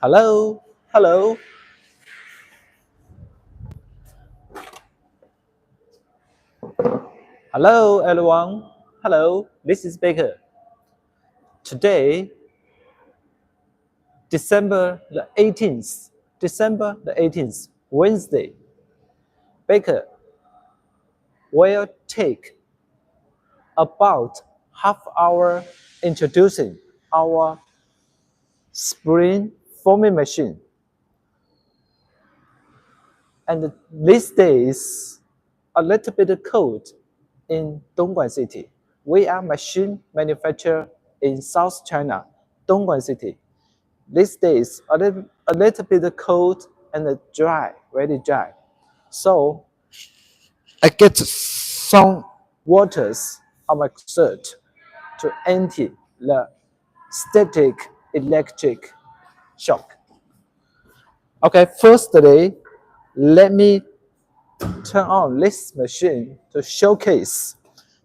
Hello, hello. Hello, everyone. Hello, this is Baker. Today, December the 18th, Wednesday, Baker will take about half hour introducing our spring forming machine. And these days, a little bit cold in Dongguan City. We are machine manufacturer in South China, Dongguan City. These days, a little bit cold and dry, very dry. So I get some waters on my shirt to empty the static electric shock. Okay, firstly, let me turn on this machine to showcase,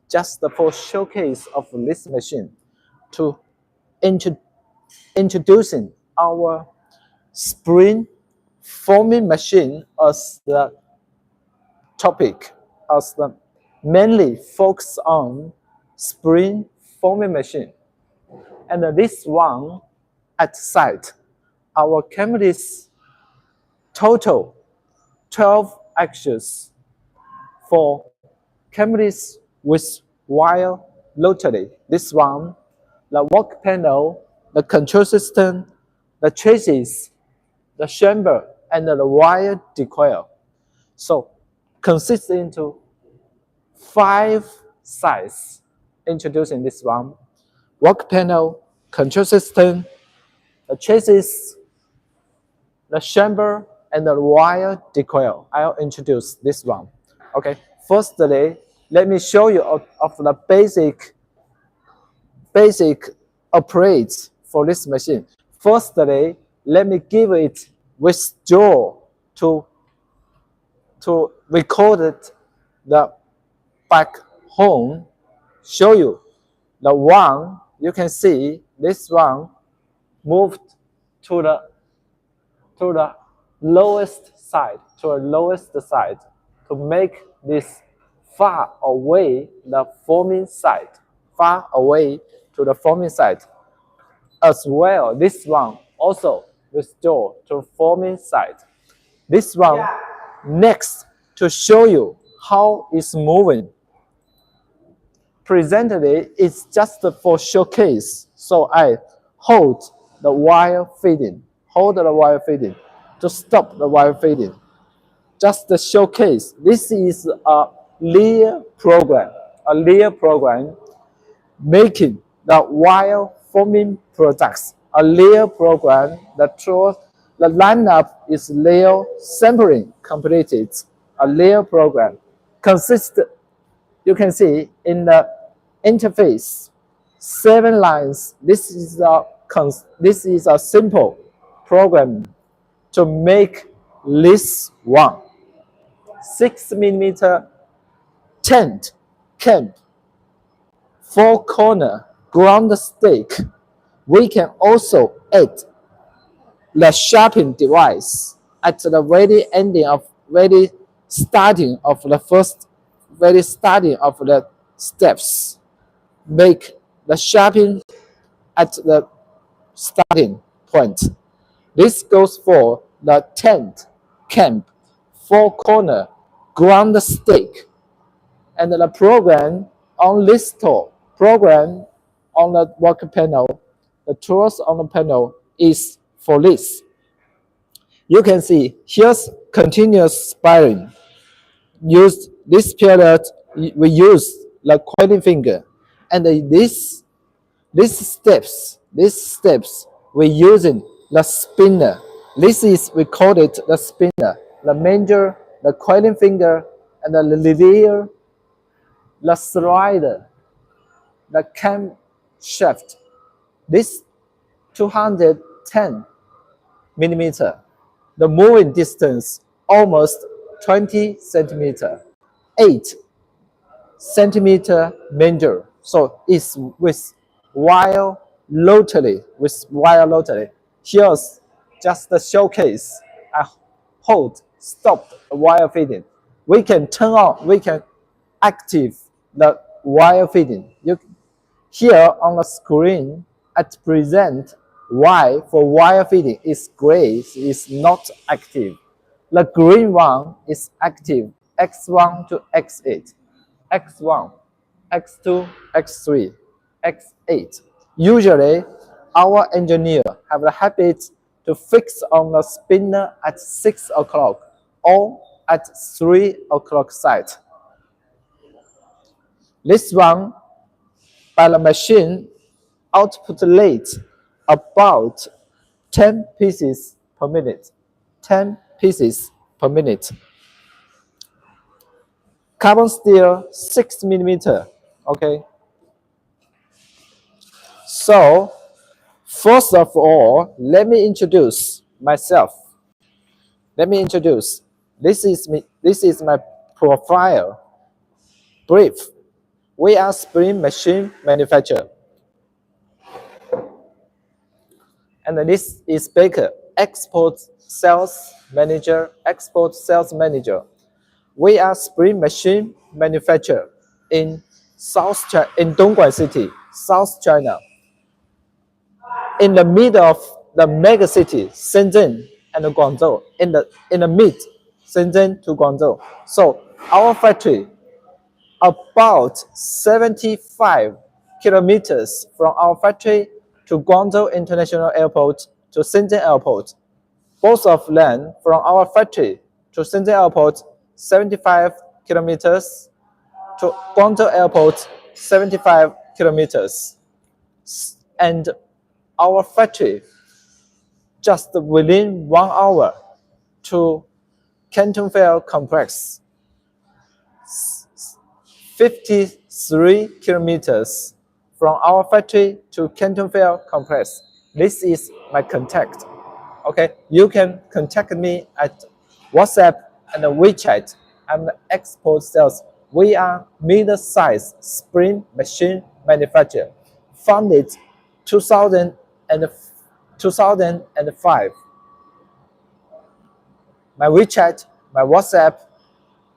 just for showcase of this machine, to introducing our spring forming machine as the topic, as the mainly focus on spring forming machine. And this one at site, our company's total 12 axles for companies with wire rotary. This one, the work panel, the control system, the chassis, the chamber, and the wire decoil. So consists into 5 sides. Introducing this one: work panel, control system, the chassis, the chamber, and the wire decoil. I'll introduce this one. Okay, firstly, let me show you of the basic operates for this machine. Firstly, let me give it withdraw to record it the back home. Show you the one. You can see this one moved to the lowest side, to make this far away the forming side, far away to the forming side. As well, this one also restore to forming side. This one next to show you how it's moving. Presently, it's just for showcase. So I hold the wire feeding, to stop the wire feeding. Just the showcase. This is a Lear program, making the wire forming products. A Lear program, the lineup is Lear sampling completed. A Lear program consists, you can see in the interface, 7 lines. This is a simple program to make this one 6mm tent camp, 4-corner ground stake. We can also add the sharpening device at the very starting of the steps. Make the sharpening at the starting point. This goes for the tent camp, 4-corner ground stake. And the program on this tool, program on the work panel, the tools on the panel is for this. You can see here's continuous spiring. Use this period, we use the coiling finger, and these steps, we're using the spinner. We call it the spinner, the manger, the coiling finger, and the lever, the slider, the camshaft. This 210 millimeter, the moving distance almost 20 centimeter, 8 centimeter manger. So it's with wire rotary. Here's just the showcase. I hold, stop wire feeding. We can turn on, we can active the wire feeding. Here on the screen, at present, Y for wire feeding is gray, is not active. The green one is active, X1 to X8, X1, X2, X3, X8. Usually, our engineer have the habit to fix on the spinner at 6 o'clock or at 3 o'clock site. This one, by the machine, output rate about 10 pieces per minute. 10 pieces per minute. Carbon steel 6 millimeter. Okay. So, first of all, let me introduce myself. Let me introduce. This is me. This is my profile. Brief. We are spring machine manufacturer. And this is Baker, export sales manager, export sales manager. We are spring machine manufacturer in in Dongguan City, South China. In the middle of the mega city, Shenzhen and Guangzhou, in the mid, Shenzhen to Guangzhou. So our factory, about 75 kilometers from our factory to Guangzhou International Airport to Shenzhen Airport. Both of them from our factory to Shenzhen Airport, 75 kilometers, to Guangzhou Airport, 75 kilometers. And our factory, just within 1 hour to Canton Fair Complex, 53 kilometers from our factory to Canton Fair Complex. This is my contact. Okay, you can contact me at WhatsApp and WeChat. I'm the export sales. We are mid-size spring machine manufacturer, founded 2005. My WeChat, my WhatsApp,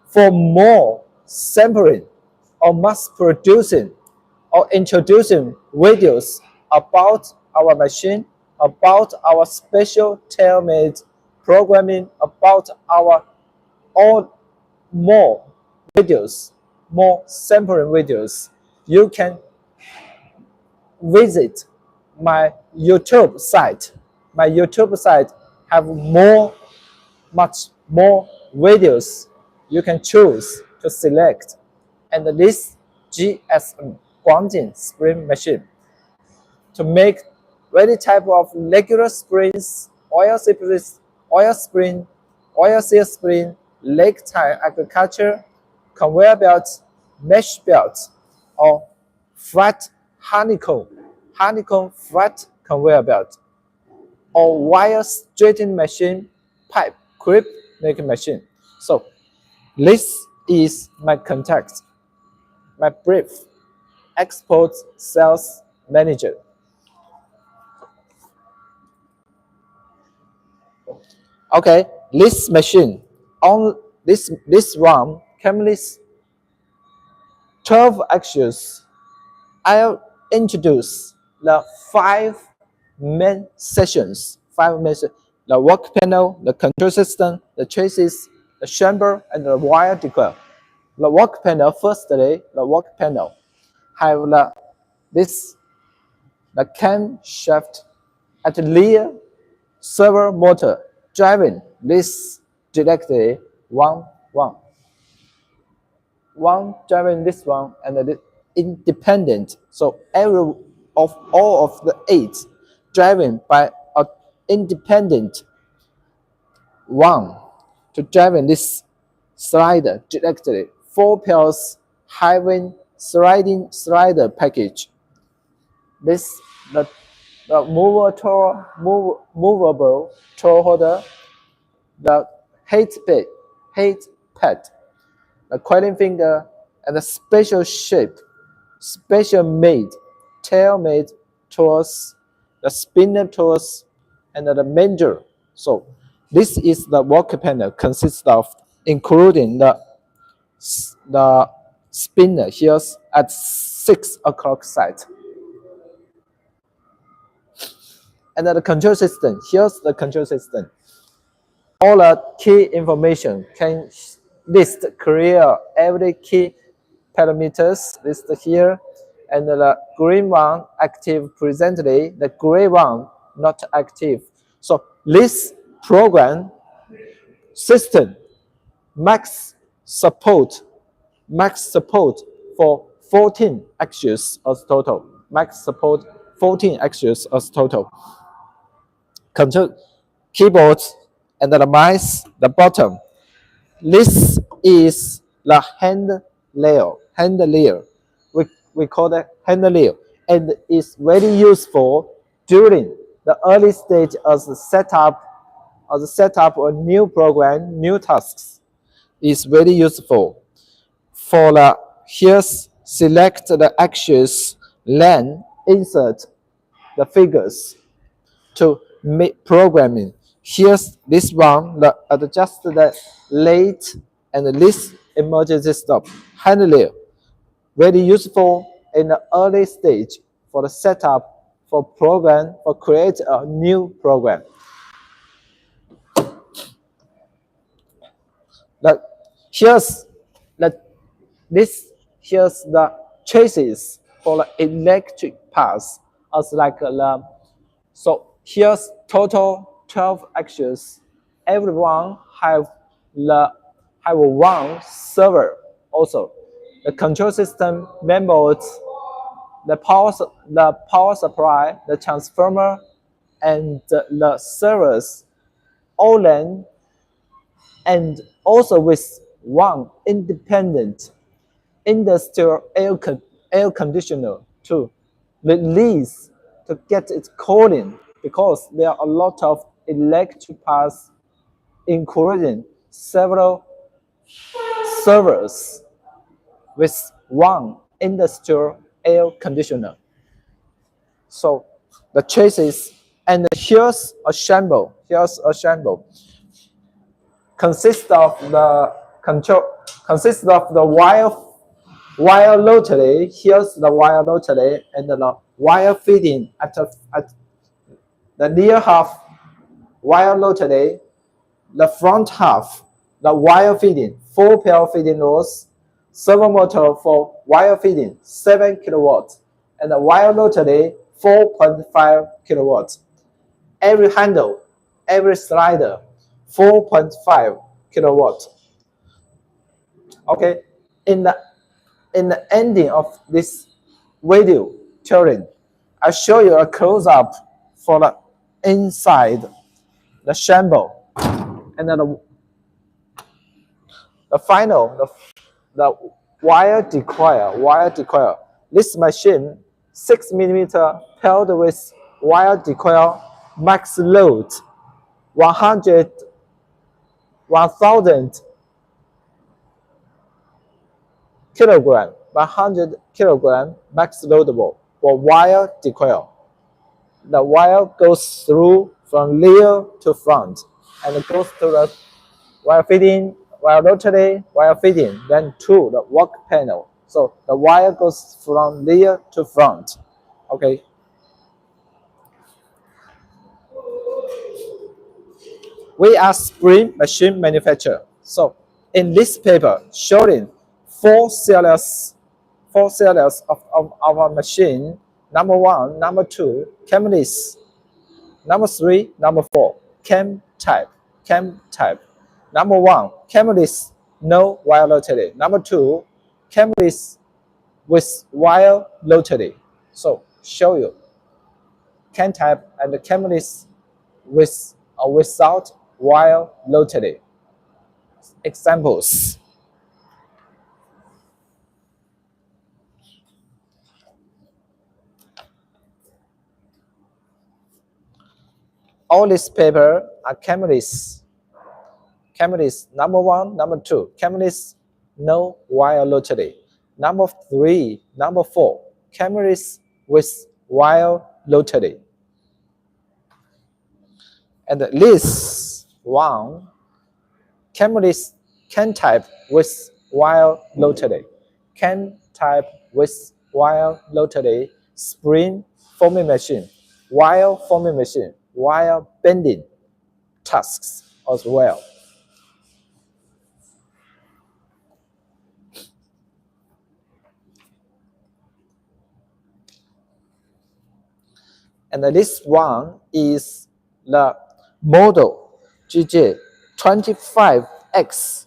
for more sampling or mass producing or introducing videos about our machine, about our special tailor-made programming, about our all more videos, more sampling videos. You can visit my YouTube site. My YouTube site have much more videos you can choose to select. And this GSM, GuangJin spring machine, to make any type of regular springs, oil spring, oil seal spring, lake tire agriculture, conveyor belts, mesh belts, or flat honeycomb flat conveyor belt, or wire straightening machine, pipe clip making machine. So this is my contact, my brief, export sales manager. Okay, this machine, on this one, Camless 12 axles. I'll introduce the 5 main sessions. The work panel, the control system, the chassis, the chamber, and the wire decal. The work panel, firstly, the work panel have the camshaft at the rear servo motor driving this directly one driving this one and the independent. So all of the 8 driving by an independent one to driving this slider directly. 4 pairs high-wing slider package. This the movable tool holder, the height pad, the coiling finger, and the special shape, special made, tailor-made tools, the spinner tools, and the manger So this is the work panel consists of including the spinner here at 6 o'clock site. And the control system, here's the control system. All the key information can list clear every key parameters listed here. And the green one active presently, the gray one not active. So this program system max support for 14 axes as total. Max support 14 axes as total. Control keyboards and the mice, the bottom. This is the hand layer. We call that hand layer, and it's very useful during the early stage as the setup a new program, new tasks. Is very useful. For the here's select the axis, then insert the figures to make programming. Here's this one, the adjust the late and this emergency stop handler. Very useful in the early stage for the setup for program or create a new program. Here's the traces for the electric path as like the so here's total 12 axes. Everyone have one server also. The control system members, the power supply, the transformer, and the servers, all in, and also with one independent industrial air conditioner to release to get it cooling, because there are a lot of electric paths including several servers with one industrial air conditioner. So the traces, and here's a shamble. Consists of the wire rotary. Here's the wire rotary and the wire feeding at the near half wire rotary, the front half, the wire feeding, 4 pair feeding rods, servo motor for wire feeding, 7 kilowatts, and the wire rotary, 4.5 kilowatts. Every handle, every slider, 4.5 kilowatts. Okay, in the ending of this video tutorial, I show you a close-up for the inside, the shamble, and then the final, the wire decoil. This machine, 6 millimeter paired with wire decoil, max load 1000 kilogram, 100 kilogram max loadable for wire decoil. The wire goes through from rear to front and it goes to the wire feeding, wire rotary, wire feeding, then to the work panel. So the wire goes from rear to front. Okay. We are spring machine manufacturer. So in this paper, showing 4 series of our machine. Number 1, number 2, cameless. Number 3, number 4, cam type. Number 1, cameless, no wire rotary. Number 2, cameless with wire rotary. So show you cam type and cameless with or without wire rotary. Examples. All this paper are cameless. Number 1, number 2, cameless, no wire rotary. Number 3, number 4, cameless with wire rotary. And this one can type with wire lottery, can type with wire lottery, spring forming machine, wire forming machine, wire bending tasks as well. And this one is the model GJ25X.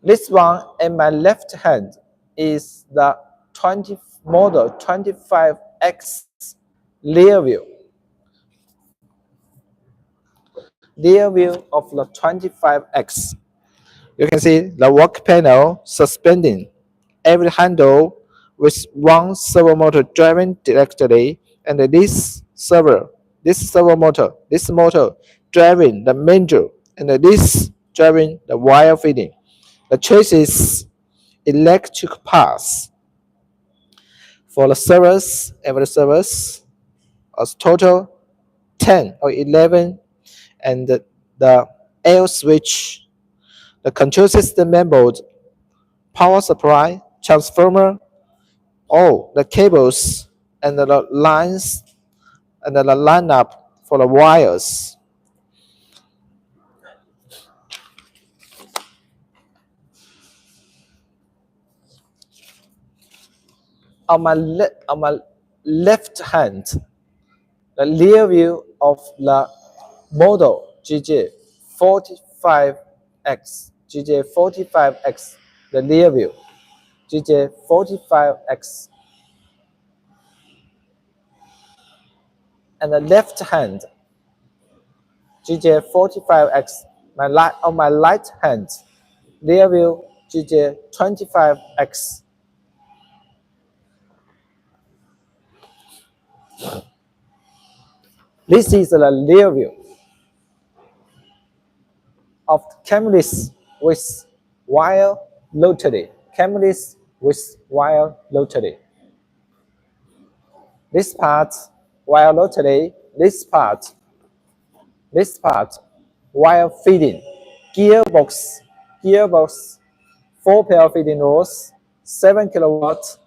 This one in my left hand is the model 25X rear view. Rear view of the 25X. You can see the work panel suspending every handle with one servo motor driving directly, and this motor driving the manger, and this driving the wire feeding. The choices electric parts for the servers, every servers, as total 10 or 11, and the L switch, the control system mainboard, power supply, transformer, all the cables and the lines and the lineup for the wires. On my left hand, the rear view of the model GJ45X, GJ45X, the rear view, GJ45X. And the left hand, GJ45X, on my right hand, rear view, GJ25X. This is the rear view of cameras with wire lottery. Cameras with wire lottery. This part, wire lottery. This part, wire feeding. Gearbox, 4-pair feeding rods, 7 kilowatts.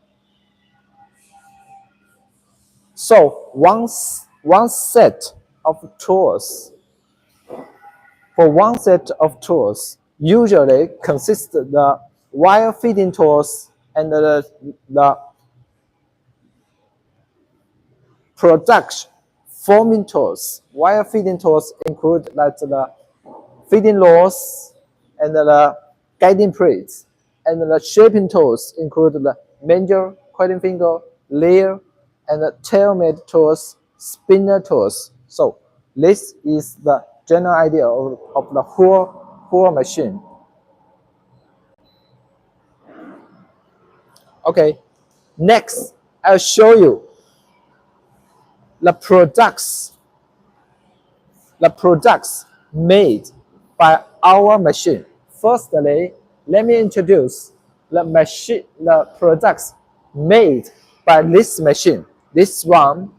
So one set of tools. For one set of tools, usually consists the wire feeding tools and the production forming tools. Wire feeding tools include like the feeding rods and the guiding plates, and the shaping tools include the manger, coiling finger, layer, and the tailmate tools, spinner tools. So this is the general idea of the whole machine. Okay, next I'll show you the products made by our machine. Firstly, let me introduce the products made by this machine. This one,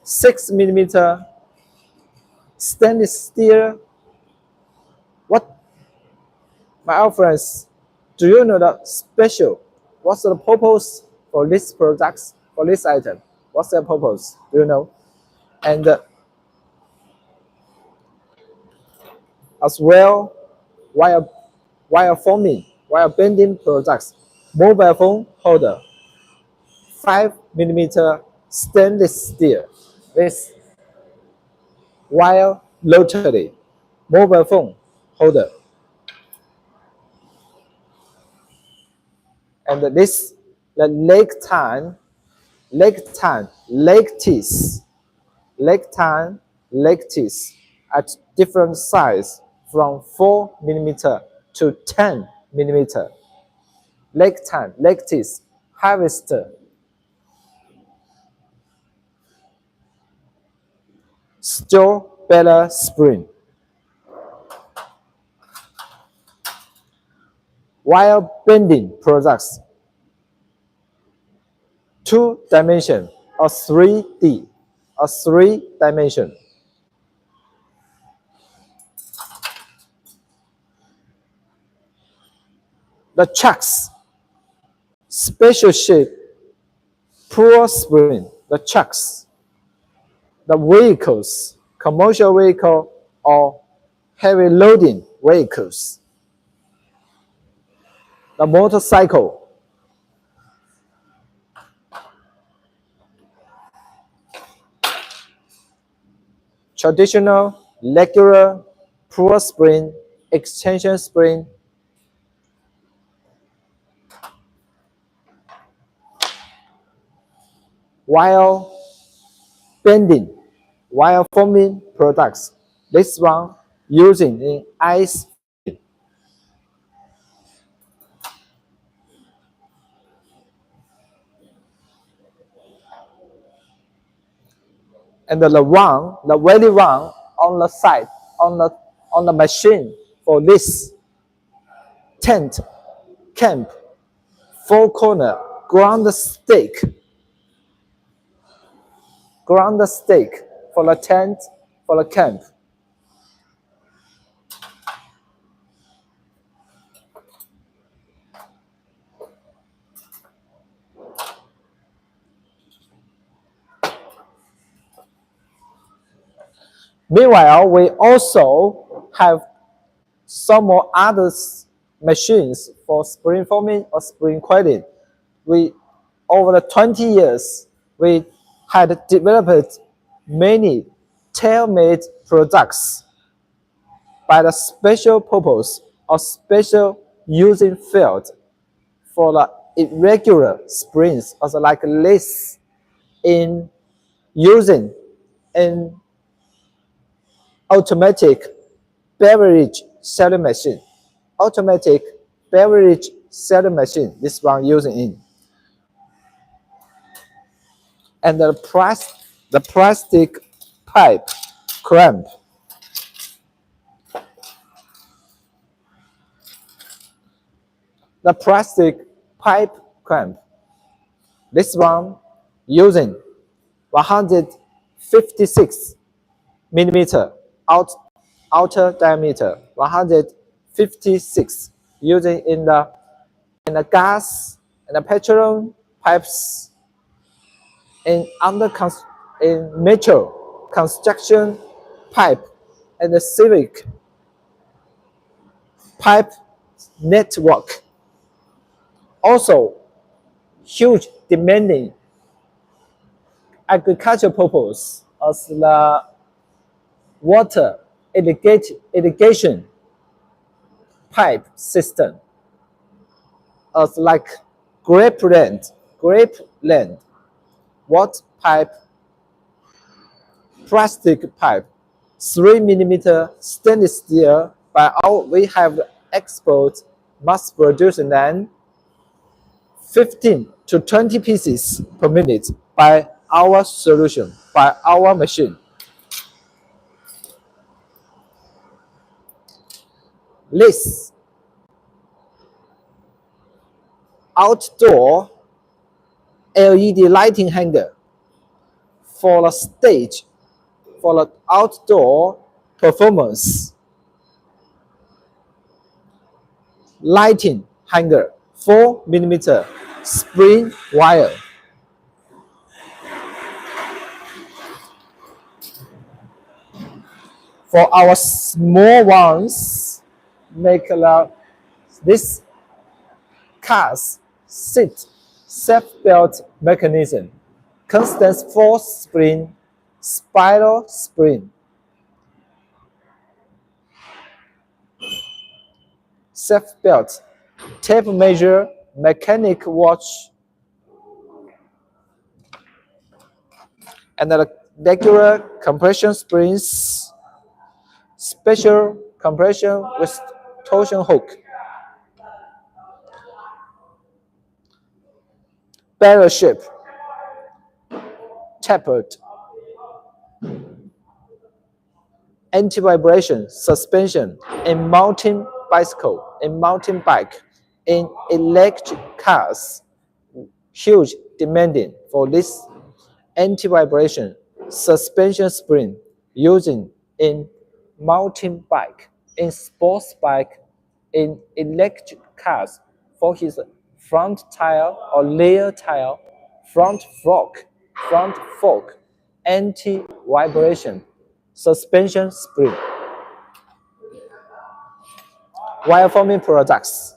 6mm stainless steel. What, my friends, do you know the special? What's the purpose for this products, for this item? What's the purpose? Do you know? And as well, wire forming, wire bending products, mobile phone holder, 5mm stainless steel, this wire lottery, mobile phone holder, and this the leg teeth at different size from 4mm to 10mm. Leg teeth, harvester, steel bearer spring, wire bending products, 2-dimension a 3D, a 3-dimension. The chucks, special shape, poor spring, the chucks, the vehicles, commercial vehicle or heavy loading vehicles, the motorcycle, traditional, regular, poor spring, extension spring, while bending, while forming products. This one using in ice. And the very one on the side, on the machine for this tent, camp, four corner, ground stake for the tent, for the camp. Meanwhile, we also have some more other machines for spring forming or spring quilting. We, over the 20 years, we had developed many tailor-made products by the special purpose or special using field for the irregular springs, also like this, in using an automatic beverage selling machine. Automatic beverage selling machine, this one using in. And the plastic pipe clamp. The plastic pipe clamp. This one using 156 millimeter outer diameter, 156, using in the gas and the petroleum pipes, in metro construction pipe and the civic pipe network. Also, huge demanding agricultural purpose as the water irrigation pipe system, as like grapeland, water pipe, plastic pipe, 3 millimeter stainless steel. We have export mass producing then 15 to 20 pieces per minute by our solution, by our machine. This outdoor LED lighting hanger for the stage, for the outdoor performance. Lighting hanger, 4 millimeter spring wire. For our small ones, make this cars seat self-belt mechanism, constant force spring, spiral spring, self-belt, tape measure, mechanic watch, and the regular compression springs, special compression with torsion hook, barrel shape, tapered, anti-vibration suspension in mountain bicycle, in mountain bike, in electric cars, huge demanding for this anti-vibration suspension spring using in mountain bike, in sports bike, in electric cars for his front tire or rear tire, front fork, anti-vibration suspension spring. Wire forming products.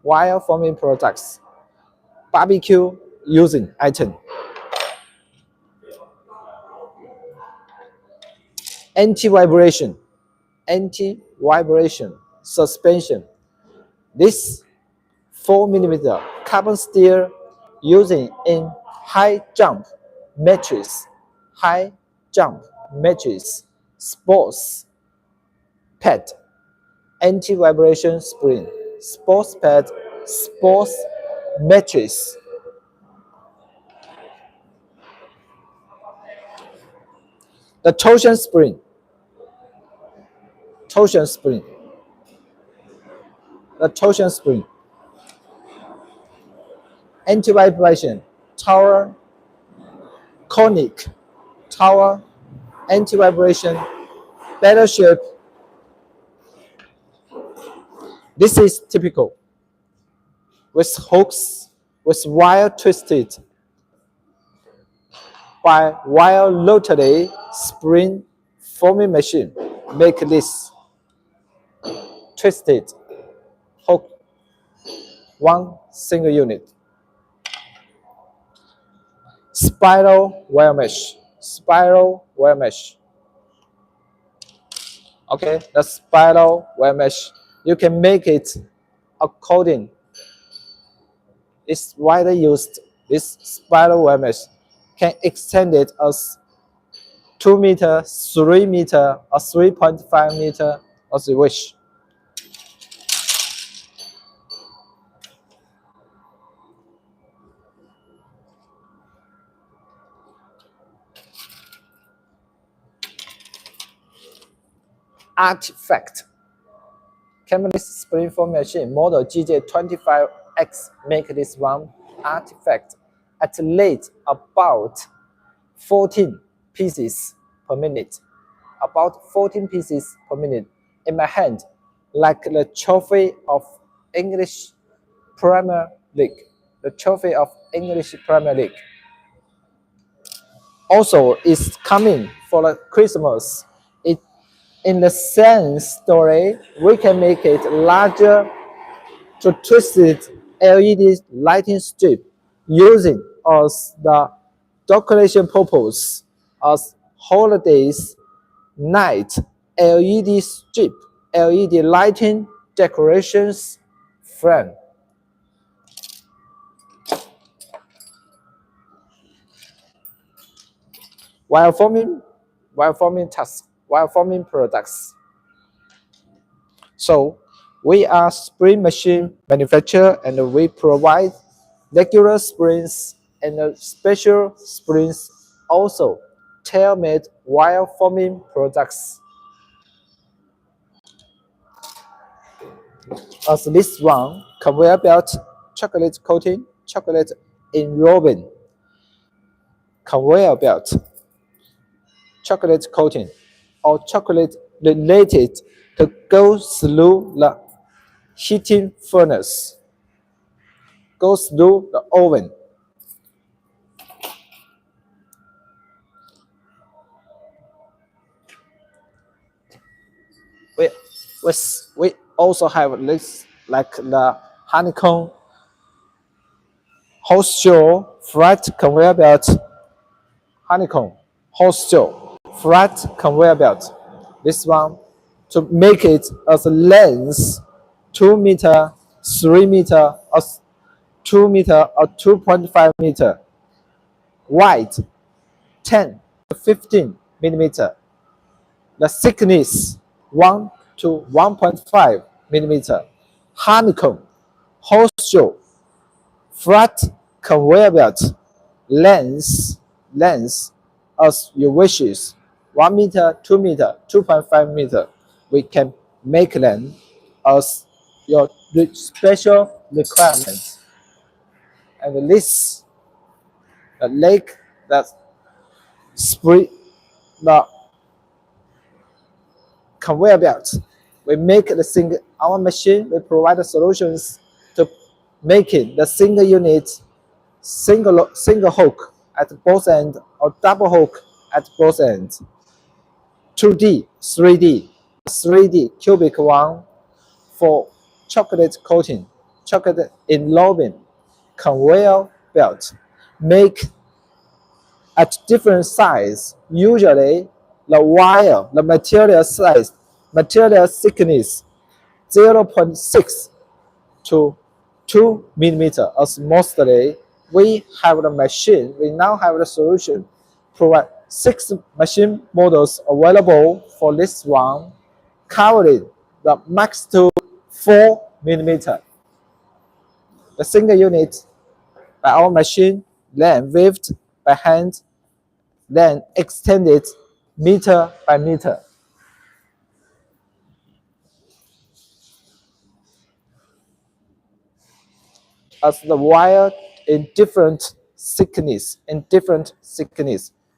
Wire forming products. Barbecue using item. Anti-vibration suspension. This 4mm carbon steel using in high jump mattress, sports pad, anti-vibration spring, sports pad, sports mattress. The torsion spring, the torsion spring, anti-vibration, tower, conic, tower, anti-vibration, better shape. This is typical. With hooks, with wire twisted by wire rotary spring forming machine. Make this twisted hook, one single unit. Spiral wire mesh. Okay, the spiral wire mesh. You can make it according. It's widely used. This spiral wire mesh can extend it as 2 meter, 3 meter, or 3.5 meter as you wish. Artifact. Chemist spring forming machine model GJ25X make this one artifact at rate about 14 pieces per minute. About 14 pieces per minute in my hand, like the trophy of English Premier League. The trophy of English Premier League. Also, it's coming for the Christmas. In the same story, we can make it larger to twisted LED lighting strip using as the decoration purpose as holidays night LED strip, LED lighting decorations frame. Wire forming products. So we are spring machine manufacturer and we provide regular springs and special springs, also tailor-made wire forming products. As this one, conveyor belt, chocolate coating, chocolate enrobing, conveyor belt, chocolate coating, or chocolate related to go through the heating furnace, go through the oven. We also have this like the honeycomb horseshoe flat conveyor belt, honeycomb horseshoe flat conveyor belt. This one to make it as a length 2 meter, 3 meter, or 2 meter or 2.5 meter, wide 10 to 15 millimeter. The thickness 1 to 1.5 millimeter. Honeycomb horseshoe flat conveyor belt length as you wishes 1 meter, 2 meter, 2.5 meter. We can make them as your special requirements. And this the leg the spring, the conveyor belt. We make the single, our machine will provide the solutions to making the single unit, single hook at both ends or double hook at both ends. 2D, 3D, 3D cubic one for chocolate coating, chocolate enveloping, conveyor belt, make at different size. Usually, the wire, the material size, material thickness, 0.6 to 2 millimeter. As mostly, we have the machine. We now have the solution. Provide 6 machine models available for this one, covering the max to 4 millimeter. The single unit by our machine, then weaved by hand, then extended meter by meter. As the wire in different thickness,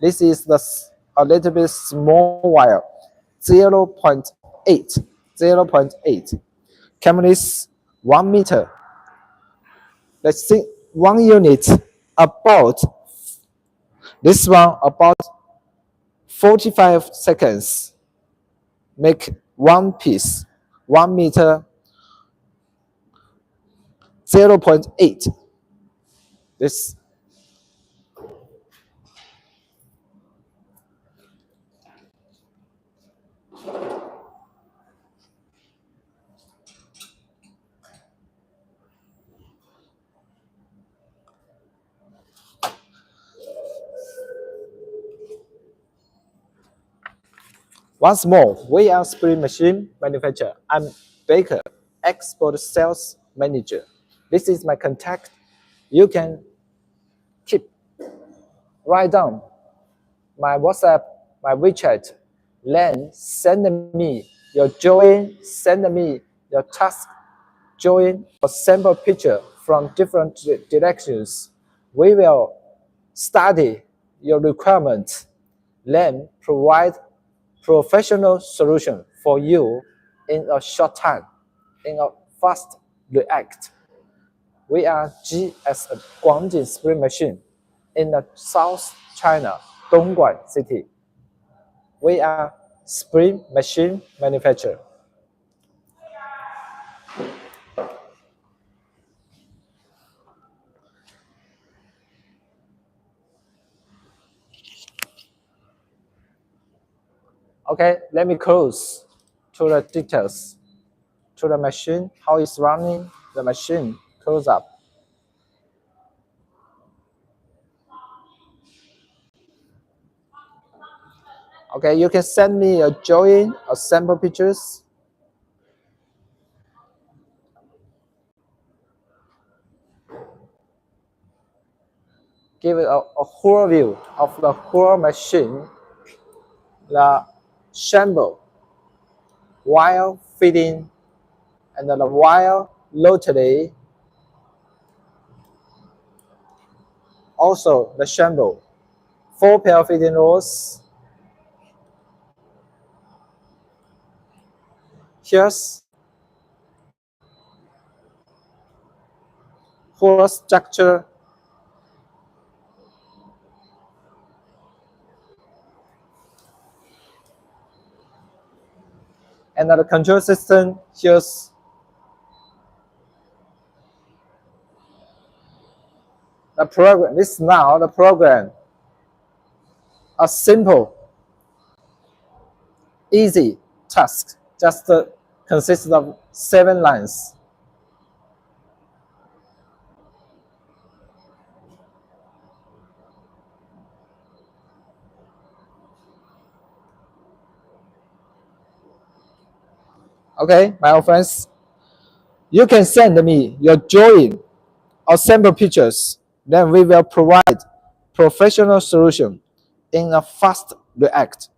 This is the a little bit small wire, 0.8, 0.8. Chemicals 1 meter. Let's see, 1 unit about this one about 45 seconds. Make 1 piece, 1 meter, 0.8. This once more, we are spring machine manufacturer. I'm Baker, export sales manager. This is my contact. You can write down my WhatsApp, my WeChat. Then send me your drawing, send me your task drawing or sample picture from different directions. We will study your requirement, then provide professional solution for you in a short time, in a fast react. We are GSM, GuangJin Spring Machine in the South China, Dongguan city. We are spring machine manufacturer. Okay, let me close to the details, to the machine, how it's running, the machine, close up. Okay, you can send me a drawing or sample pictures. Give it a whole view of the whole machine, the chamber, wire fitting, and the wire rotary. Also, the chamber, 4 pair fitting rods. Here's whole structure. And the control system, here's the program. This is now the program. A simple, easy task, just consists of 7 lines. Okay, my old friends, you can send me your drawing or sample pictures. Then we will provide professional solution in a fast react.